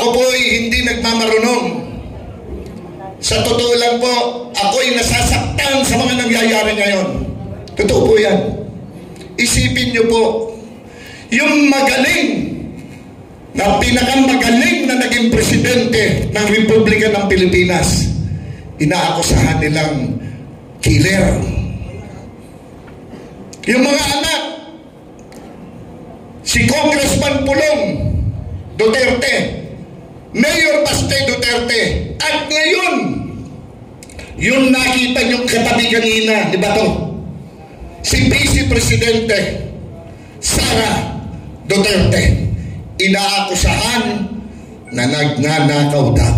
Ako po ay hindi nagmamarunong. Sa totoo lang po, ako'y nasasaktan sa mga nangyayari ngayon. Totoo po yan. Isipin niyo po, yung magaling na pinakamagaling na naging presidente ng Republika ng Pilipinas, inaakusahan nilang killer. Yung mga anak, si Congressman Pulong Duterte, Mayor Baste Duterte, at ngayon, yung nakita niyong katabi kanina, di ba to? Si Vice Presidente Sara Duterte, inaakusahan na nagnanakaw daw.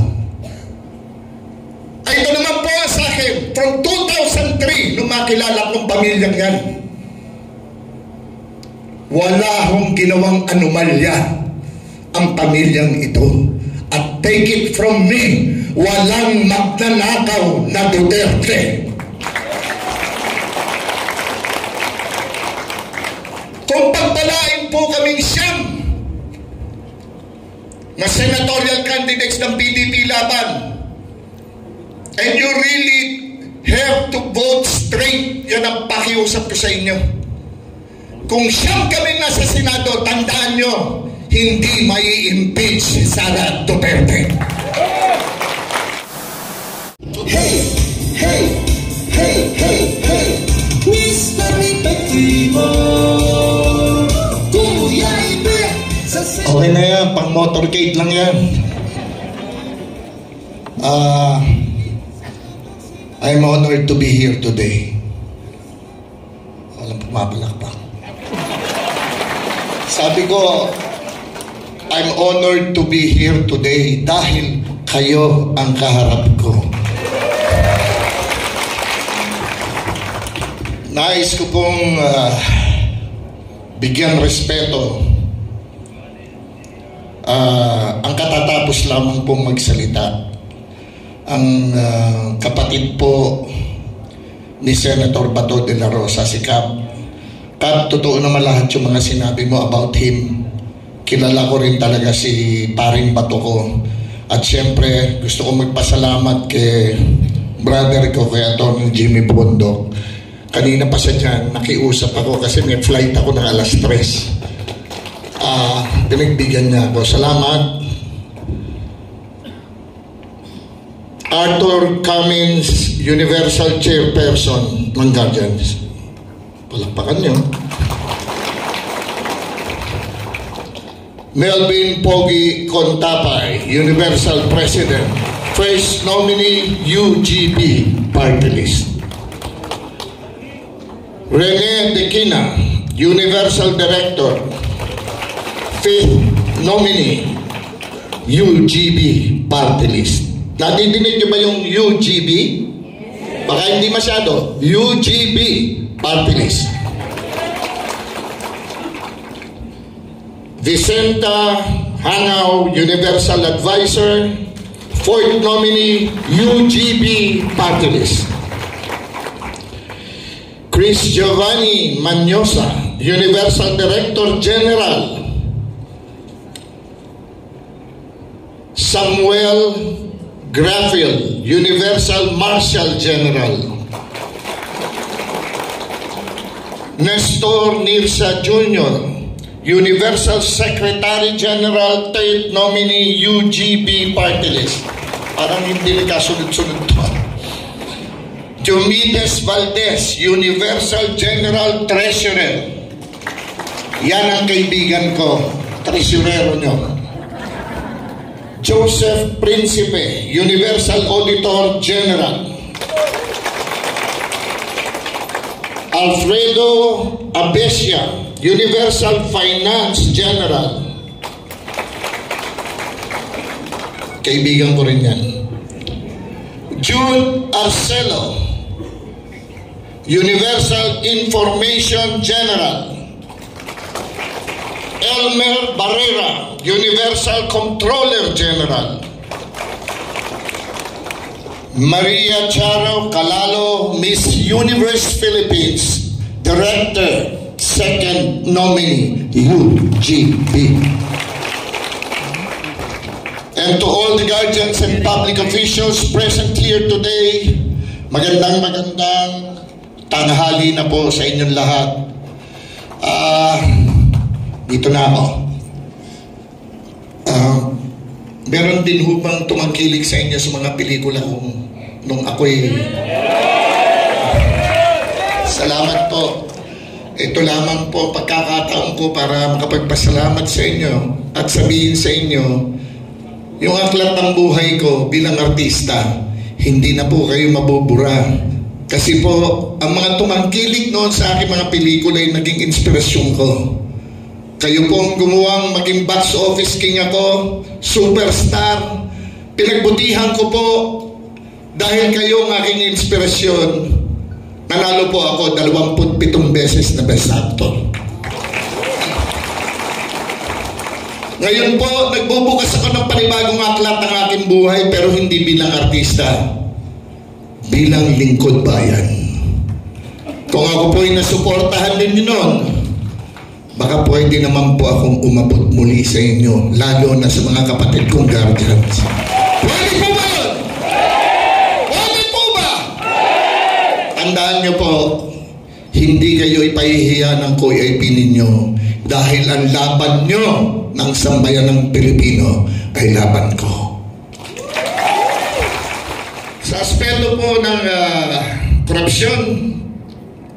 Ay, ito naman po sa akin, from 2003, nung makilala kong pamilyang yan, wala hong ginawang anomalya ang pamilyang ito. At take it from me, walang magnanakaw na Duterte. Kung pagpalain po kaming siyam na senatorial candidates ng PDP laban, and you really have to vote straight, yan ang pakiusap ko sa inyo. Kung siyam kami nasa Senado, tandaan nyo, hindi mai-impeach si Sara Duterte. Hey, hey, hey, hey, hey, Mr. Epektibo, Kuya Ipe. Okay na yan, pang motorcade lang yan. I'm honored to be here today. Walang pumapalakpak. Sabi ko, I'm honored to be here today dahil kayo ang kaharap ko. Nais ko pong bigyan respeto ang katatapos lamang pong magsalita. Ang kapatid po ni Senator Bato de la Rosa, si Cap. Cap, totoo naman lahat yung mga sinabi mo about him. Kilala ko rin talaga si paring Bato ko. At syempre, gusto ko magpasalamat kay brother ko, kay Atty. Jimmy Bondok. Kanina pa siya dyan, nakiusap ako kasi may flight ako ng alas 3. Pinagbigyan niya ako. Salamat. Arthur Cummins, Universal Chairperson ng Guardians. Palakpakan niyo. Melvin Pogi Contapay, Universal President, First Nominee UGB Party List. Rene Dequina, Universal Director, Fifth Nominee UGB Party List. Nadidinig niyo ba yung UGB? Baka hindi masyado. UGB Party List. Vicenta Hangaw, Universal Advisor, Fourth Nominee UGB Party List. Chris Giovanni Manyosa, Universal Director General. Samuel Grafiel, Universal Marshal General. Nestor Nirsa Jr., Universal Secretary General, Third Nominee UGB Party List. Parang hindi nagkasunod-sunod to. Diomedes Valdez, Universal General Treasurer. Yan ang kaibigan ko, treasurero nyo. Joseph Principe, Universal Auditor General. Alfredo Abesia, Universal Finance General. Kaibigan ko rin yan. Jude Arcelo, Universal Information General. Elmer Barrera, Universal Controller General. Maria Charo Calalo, Miss Universe Philippines, Director, Second Nominee UGB. And to all the guardians and public officials present here today, magandang tanghali na po sa inyong lahat. Dito na ako. Meron din hubang tumangkilik sa inyo sa mga pelikula kong nung ako'y... Salamat po. Ito lamang po pagkakataon ko para makapagpasalamat sa inyo at sabihin sa inyo, yung aklat ng buhay ko bilang artista, hindi na po kayo mabubura. Kasi po, ang mga tumangkilik noon sa aking mga pelikula ay naging inspirasyon ko. Kayo po ang gumuwang maging box office king ako, superstar. Pinagbutihan ko po dahil kayo ang aking inspirasyon. Nanalo po ako 27 beses na best actor. Ngayon po, nagbubukas ako ng panibagong aklat ng aking buhay pero hindi bilang artista, bilang lingkod bayan. Kung ako po ay nasuportahan din noon, baka pwede naman po akong umabot muli sa inyo, lalo na sa mga kapatid kong guardians. Pwede po ba yun? Pwede po ba? Tandaan niyo po, hindi kayo ipahihiya ng QIP ninyo dahil ang laban nyo ng sambayan ng Pilipino ay laban ko. Sa aspeto po ng korupsyon,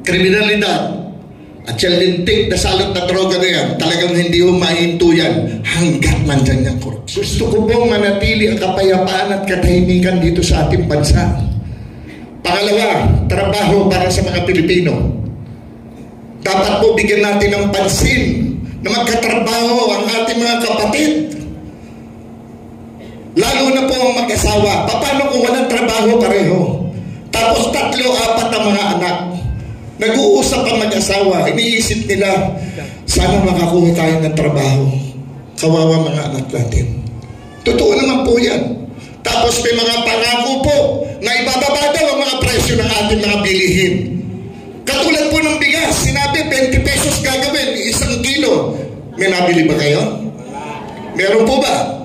kriminalidad, at yung lintik na salot na droga na yan, talagang hindi humahinto yan hanggat nandyan yung korupsyon. Gusto ko pong manatili ang kapayapaan at katahimikan dito sa ating bansa. Pangalawa, trabaho para sa mga Pilipino. Dapat po bigyan natin ng pansin na magkatrabaho ang ating mga kapatid. Lalo na po ang mag-asawa. Paano kung walang trabaho pareho? Tapos 3, 4 ang mga anak. Nag-uusap ang mag-asawa. Iniisip nila, sana makakuha tayo ng trabaho. Kawawa mga anak natin. Totoo naman po yan. Tapos may mga pangako po na ibababa daw ang mga presyo ng ating mga bilihin. Katulad po ng bigas, sinabi 20 pesos gagawin, 1 kilo. May nabili ba kayo? Meron po ba?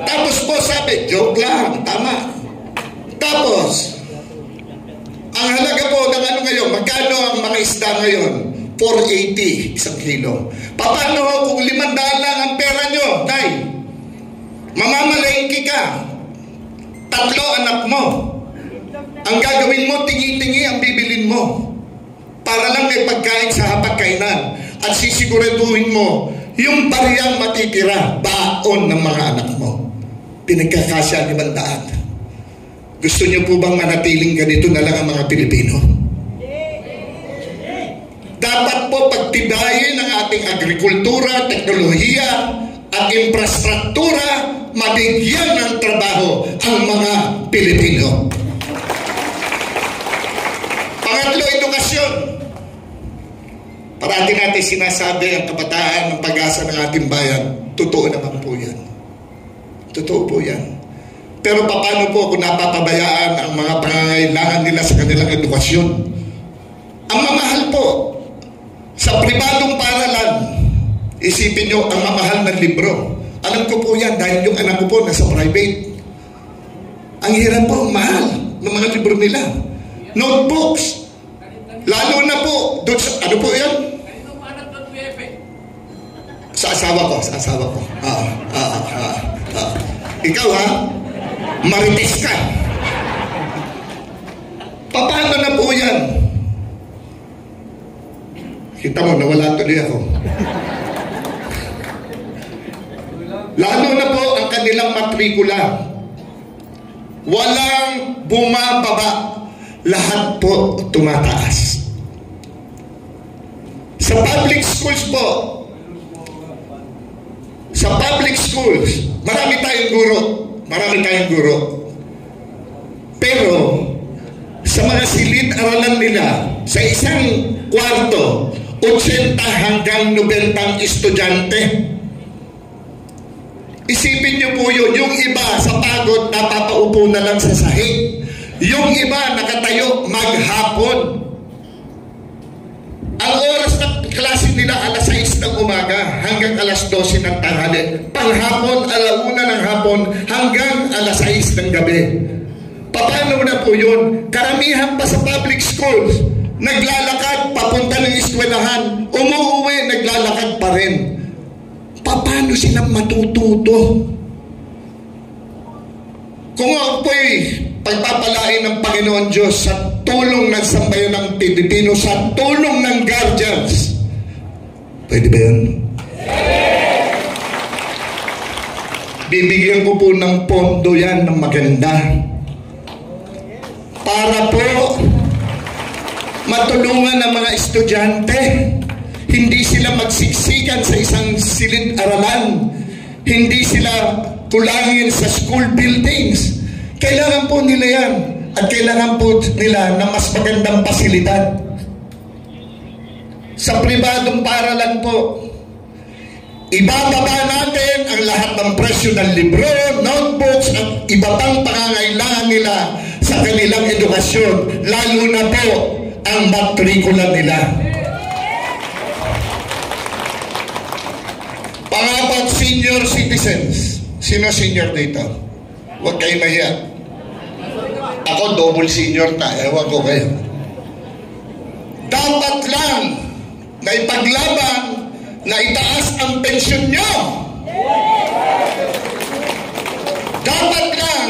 Tapos po sabi, joke lang, tama. Tapos, ang halaga po ng ano ngayon, magkano ang mga isda ngayon? 480, 1 kilo. Paano kung 500 lang ang pera nyo, Nay? Mamamalengke ka. 3 anak mo. Ang gagawin mo, tingi-tingi ang bibilin mo. Para lang may pagkain sa hapagkainan. At sisiguraduhin mo, yung bariyang matitira, baon ng mga anak mo. Pinagkakasya 500. Gusto niyo po bang manatiling ganito na lang ang mga Pilipino? Dapat po pagtibayin ang ating agrikultura, teknolohiya, at infrastruktura, mabigyan ng trabaho ang mga Pilipino. Pangatlo, edukasyon. Parati natin sinasabi ang kabataan ng pag-asa ng ating bayan. Totoo naman po yan. Totoo po yan. Pero paano po kung napapabayaan ang mga pangangailangan nila sa kanilang edukasyon? Ang mamahal po, sa pribadong paaralan, isipin nyo ang mamahal ng libro. Alam ko po yan dahil yung anak ko po nasa private. Ang hirap po, ang mahal ng mga libro nila. Notebooks. Lalo na po, doon sa, ano po yan? Sa asawa ko, sa asawa ko. Ikaw ha, marites ka. Paano na po yan? Kita mo, nawala tuloy ako. Lalo na po ang kanilang matrikula. Walang bumababa. Lahat po tumataas. Sa public schools po, sa public schools, marami tayong guro. Marami tayong guro. Pero, sa mga silid-aralan nila, sa isang kwarto, 80 hanggang 90 estudyante. Isipin niyo po yun, yung iba sa pagod napapaupo na lang sa sahig. Yung iba nakatayo maghapon. Ang oras na klase nila alas 6 ng umaga hanggang alas 12 ng tanghali. Panghapon, 1:00 ng hapon hanggang alas 6 ng gabi. Paano na po yun? Karamihan pa sa public schools, naglalakad papunta ng eskwelahan, umuuwi, naglalakad pa rin. Paano silang matututo? Kung ako po'y pagpapalain ng Panginoon Diyos sa tulong ng sambayan ng Pilipino, sa tulong ng guardians, pwede ba yun? Bibigyan ko po ng pondo yan ng maganda para po matulungan ng mga estudyante. Hindi sila magsiksikan sa isang silid-aralan. Hindi sila kulangin sa school buildings. Kailangan po nila yan. At kailangan po nila ng mas magandang pasilidad. Sa pribadong paaralan po, ibababa natin ang lahat ng presyo ng libro, notebooks, at iba pang pangangailangan nila sa kanilang edukasyon, lalo na po ang matrikula nila. Pangapat, senior citizens. Sino senior dito? Huwag kayo mahiya. Ako double senior na, ewan ko kayo. Dapat lang na ipaglaban na itaas ang pensyon nyo. Dapat lang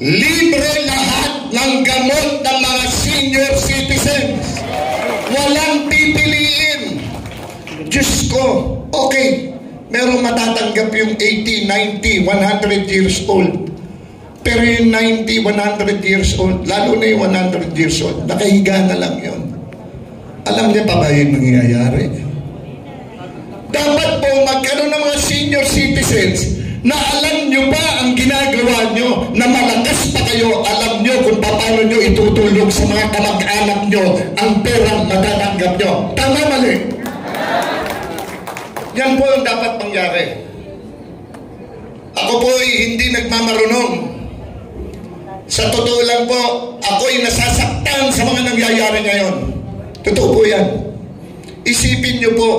libre lahat ng gamot ng mga senior citizens. Walang pipiliin. Diyos ko, okay, merong matatanggap yung 80, 90, 100 years old. Pero yung 90, 100 years old, lalo na yung 100 years old, nakahiga na lang yun. Alam niya pa ba yung nangyayari? Dapat po magkaroon ng mga senior citizens na alam nyo ba ang ginagawa nyo, na malakas pa kayo, alam nyo kung paano nyo itutulong sa mga kamag-anak nyo ang perang matatanggap nyo. Tama, mali? Yan po ang dapat mangyari. Ako po ay hindi nagmamarunong. Sa totoo lang po, ako'y nasasaktan sa mga nangyayari ngayon. Totoo po yan. Isipin nyo po,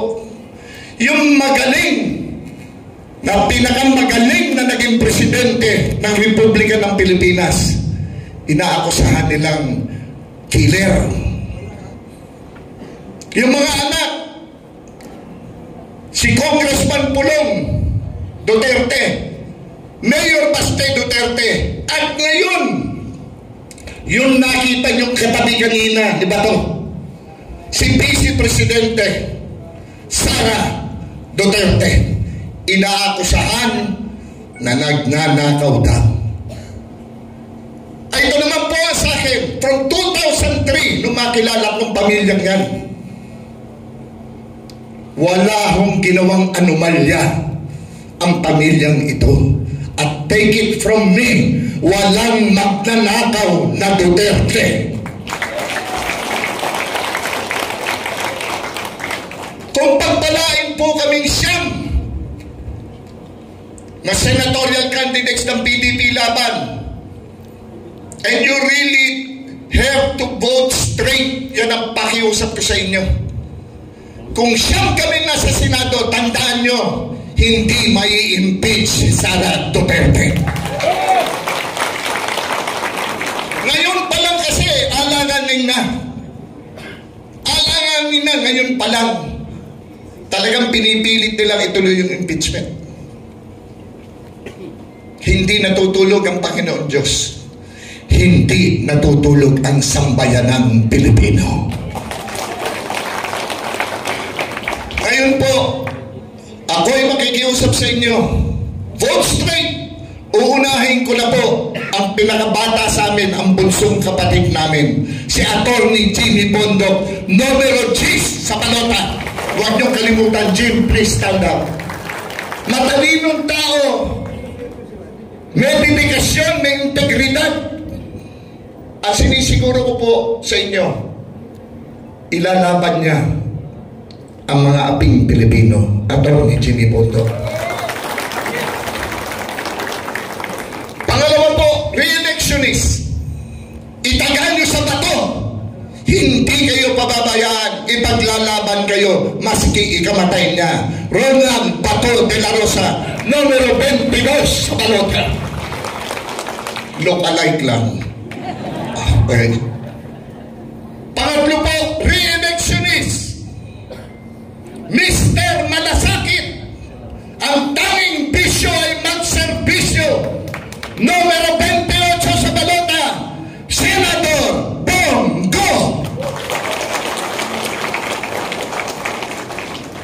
yung magaling na pinakamagaling na naging presidente ng Republika ng Pilipinas, inaakusahan nilang killer. Yung mga anak, si Congressman Pulong Duterte, Mayor Baste Duterte, at ngayon, yung nakita nyo katabi kanina, di ba to? Si Vice Presidente Sara Duterte, inaakusahan na nagnanakaw daw. Ay, ito naman po sa akin, from 2003, nung makilala kong pamilyang yan, wala hong ginawang anomalya ang pamilyang ito. At take it from me, walang magnanakaw na Duterte. Kung pagpalain po kaming siyam na senatorial candidates ng PDP laban, and you really have to vote straight, yan ang pakiusap ko sa inyo. Kung siyam kami nasa Senado, tandaan nyo, hindi mai-impeach si Sara Duterte. Ngayon pa lang kasi, alanganin na. Alanganin na, ngayon pa lang. Talagang pinipilit nilang ituloy yung impeachment. Hindi natutulog ang Panginoon Diyos. Hindi natutulog ang sambayanang Pilipino. Ngayon po, ako'y makikiusap sa inyo. Vote straight. Uunahin ko na po ang pinakabata sa amin, ang bunsong kapatid namin, si Attorney Jimmy Bondoc, numero 10 sa balota. Huwag niyong kalimutan, Jim, please stand up. Matalinong tao, may dedikasyon, may integridad. At sinisiguro ko po sa inyo, ilalaban niya ang mga aping Pilipino. Attorney Jimmy Bondoc. Pangalawa po, re-electionist. Itagal niyo sa bato. Hindi kayo pababayaan, ipaglalaban kayo, maski ikamatay niya. Roland Bato de la Rosa, numero 22 sa balota. Look-alike lang. Okay. Pangatlo po, re-electionist. Mr. Malasakit. Ang tanging bisyo ay magserbisyo. Numero 28 sa balota, Senator Bongo.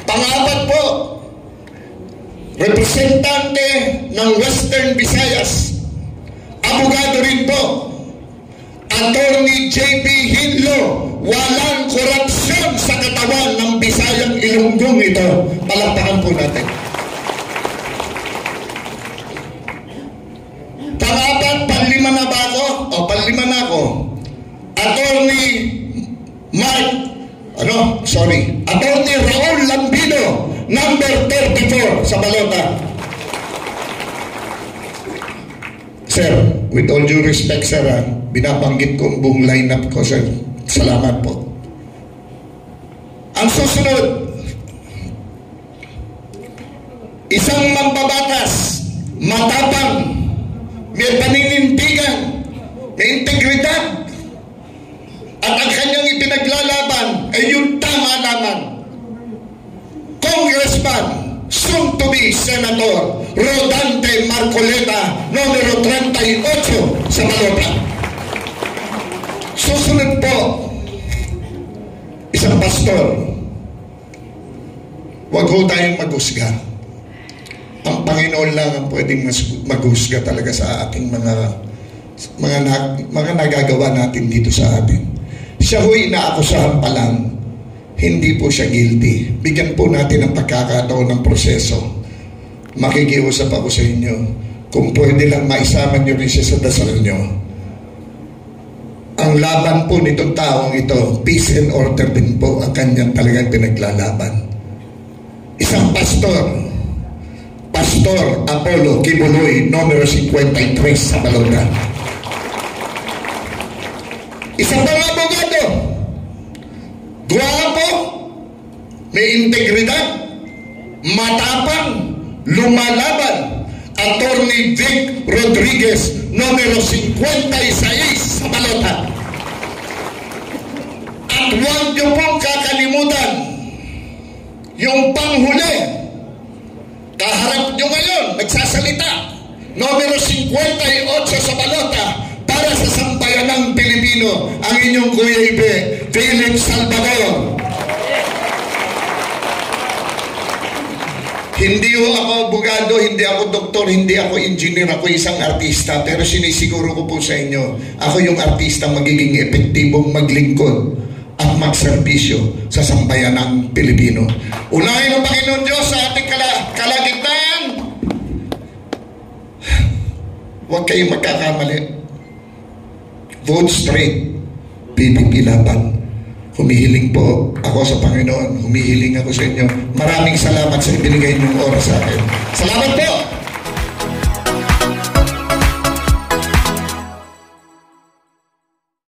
Pangapat po, representante ng Western Visayas, abogado rin po, Attorney J.B. Hinlo. Walang korupsyon sa katawan ng Bisayang Ilonggong ito. Palakpakan po natin. Pangapat, panlima na ba ako? O, panlima na ako. Attorney Attorney Raul Lambino, number 34 sa balota. Sir, with all due respect, sir, binabanggit ko ang buong lineup ko, sir. Salamat po. Ang susunod, isang mambabatas, matapang, may paninindigan, may integridad, at ang kanyang ipinaglalaban ay yung tama naman. Congressman, soon to be Senator Rodante Marcoleta, numero 38 sa balota. Susunod po, isang pastor. Huwag ho tayong maghusga. Ang Panginoon lang ang pwedeng maghusga talaga sa ating mga nagagawa natin dito sa atin. Siya ho'y inaakusahan pa lang, hindi po siya guilty. Bigyan po natin ang pagkakataon ng proseso. Makikiusap ako sa inyo, kung pwede lang maisama nyo rin siya sa dasal nyo. Ang laban po nitong taong ito, peace and order din po ang kanyang talagang pinaglalaban. Isang pastor, Pastor Apollo Kibuloy, numero 53 sa balota. Isang pang abogado, guwapo, may integridad, matapang, lumalaban, Attorney Vic Rodriguez, numero 56 sa balota. At huwag niyo pong kakalimutan yung panghuli, kaharap nyo ngayon, nagsasalita, numero 58 sa balota, para sa sambayanang Pilipino, ang inyong Kuya Ibe, Felix Salvador. Hindi ho ako abogado, hindi ako doktor, hindi ako engineer, ako isang artista, pero sinisiguro ko po sa inyo, ako yung artista magiging epektibong maglingkod at magserbisyo sa sambayanang Pilipino. Unahin ang Panginoon Diyos sa ating kalagitnaan. Huwag kayong magkakamali. Vote straight, PPP laban. Humihiling po ako sa Panginoon, humihiling ako sa inyo. Maraming salamat sa ibinigay niyong oras sa akin. Salamat po!